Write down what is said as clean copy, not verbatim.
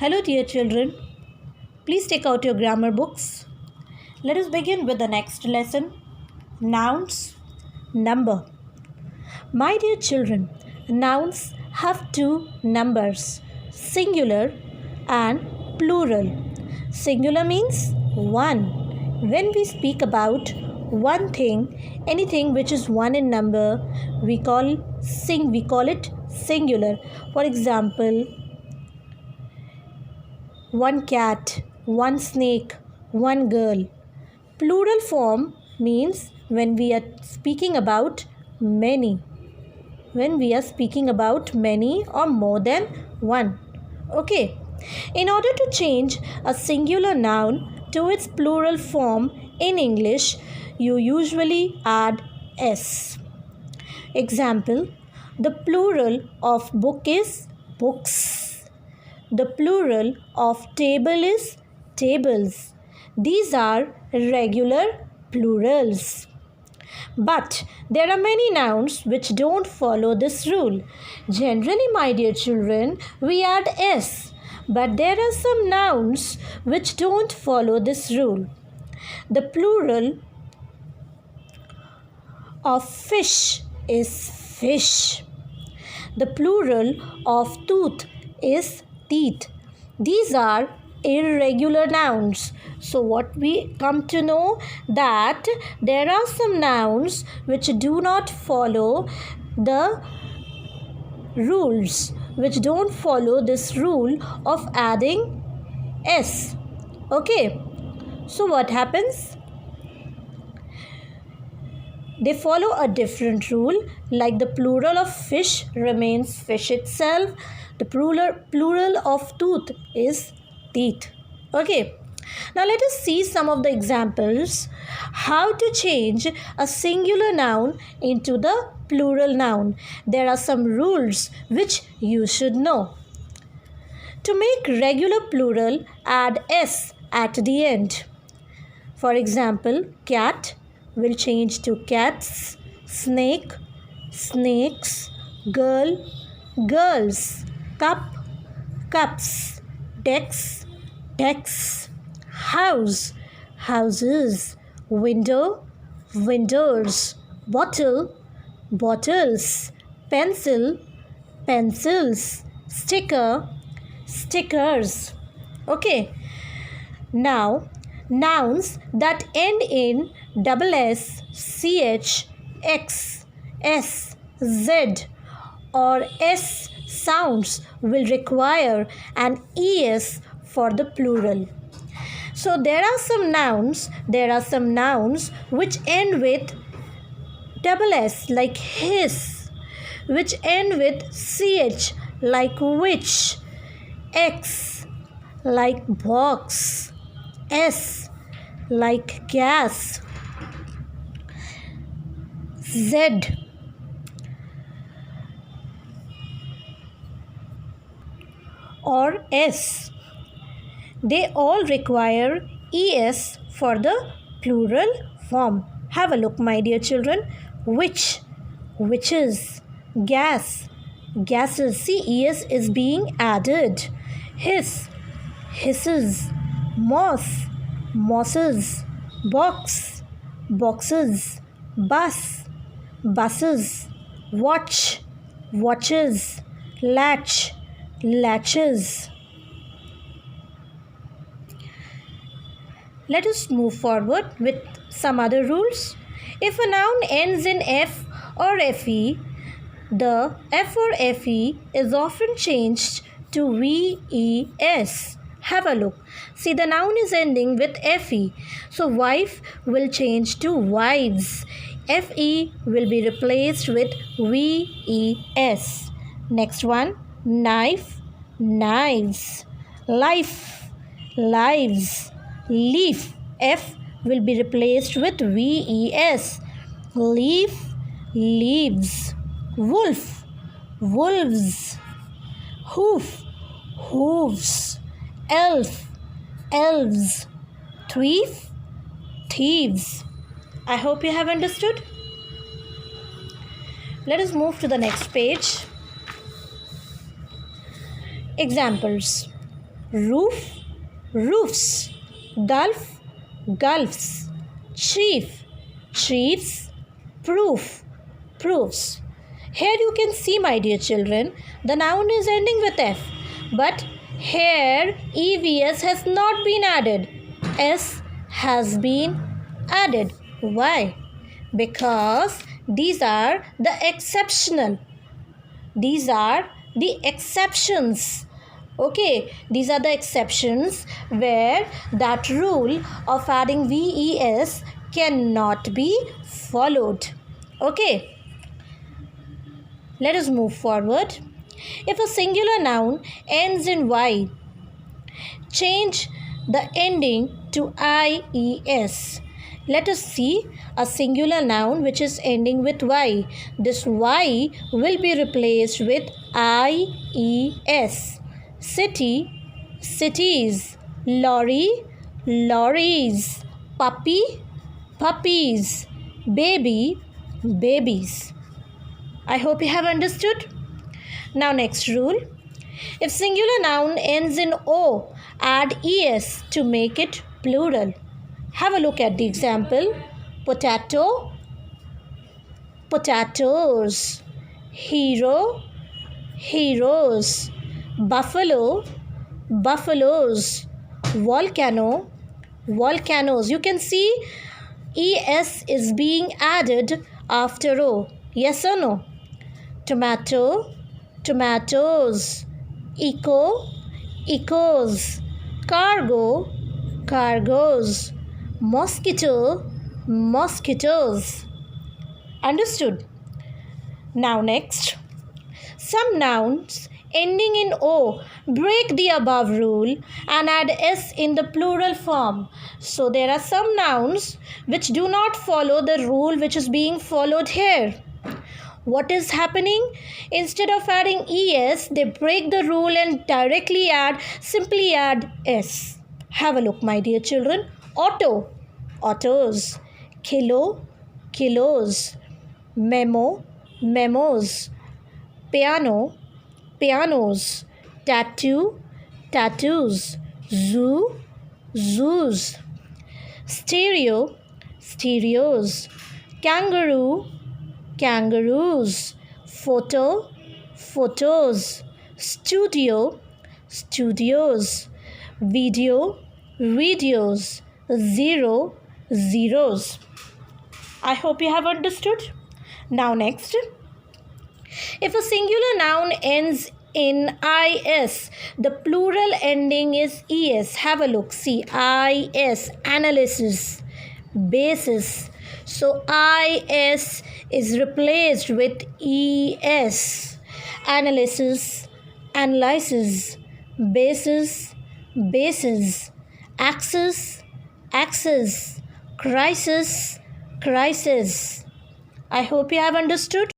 Hello, dear children. Please take out your grammar books. Let us begin with the next lesson. Nouns, number. My dear children, nouns have two numbers, singular and plural. Singular means one. When we speak about one thing, anything which is one in number, we call it singular. For example, one cat, one snake, one girl. Plural form means when we are speaking about many. When we are speaking about many or more than one. Okay. In order to change a singular noun to its plural form in English, you usually add s. Example, the plural of book is books. The plural of table is tables. These are regular plurals. But there are many nouns which don't follow this rule. Generally, my dear children, we add s. But there are some nouns which don't follow this rule. The plural of fish is fish. The plural of tooth is teeth. These are irregular nouns. So what we come to know that there are some nouns which do not follow the rules, which don't follow this rule of adding s. Okay. So what happens? They follow a different rule, like the plural of fish remains fish itself. The plural of tooth is teeth. Okay. Now let us see some of the examples how to change a singular noun into the plural noun. There are some rules which you should know. To make regular plural, add s at the end. For example, cat will change to cats, snake, snakes, girl, girls, cup, cups, decks, decks, house, houses, window, windows, bottle, bottles, pencil, pencils, sticker, stickers. Okay. Now, nouns that end in SS, CH, X, S, Z or S sounds will require an ES for the plural. So there are some nouns which end with SS like his, which end with CH like which, X like box, S like gas, Z or S. They all require ES for the plural form. Have a look, my dear children. Which, witches, gas, gases. See, ES is being added. Hiss, hisses, moss, mosses, box, boxes, bus, buses, watch, watches, latch, latches. Let us move forward with some other rules. If a noun ends in F or FE, the F or FE is often changed to VES. Have a look. See, the noun is ending with FE. So wife will change to wives. FE will be replaced with VES. Next one, knife, knives. Life, lives. Leaf, F will be replaced with VES. Leaf, leaves. Wolf, wolves. Hoof, hooves. Elf, elves. Thief, thieves. I hope you have understood. Let us move to the next page. Examples. roof, roofs, gulf, gulfs, chief, chiefs, proof, proofs. Here you can see, my dear children, the noun is ending with F, but here EVS has not been added. S has been added. Why? Because these are the exceptional. These are the exceptions. Okay, these are the exceptions where that rule of adding VES cannot be followed. Okay, let us move forward. If a singular noun ends in Y, change the ending to IES. Let us see a singular noun which is ending with Y. This Y will be replaced with IES. City, cities. Lorry, lorries. Puppy, puppies. Baby, babies. I hope you have understood. Now next rule. If singular noun ends in O, add ES to make it plural. Have a look at the example. Potato, potatoes. Hero, heroes. Buffalo, buffaloes. Volcano, volcanoes. You can see ES is being added after O. Yes or no? Tomato, tomatoes. Echo, echoes. Cargo, cargoes. Mosquito, mosquitoes. Understood? Now next, some nouns ending in O break the above rule and add S in the plural form. So there are some nouns which do not follow the rule which is being followed here. What is happening? Instead of adding ES, they break the rule and simply add S. Have a look, my dear children. Auto, autos. Kilo, kilos. Memo, memos. Piano, pianos. Tattoo, tattoos. Zoo, zoos. Stereo, stereos. Kangaroo, kangaroos. Photo, photos. Studio, studios. Video, videos. Zero, zeros. I hope you have understood. Now next, if a singular noun ends in IS, the plural ending is ES. Have a look. See, IS, analysis, basis. So IS is replaced with ES. Analysis, analysis. Basis, basis. Axis, axis. Crisis, crisis. I hope you have understood.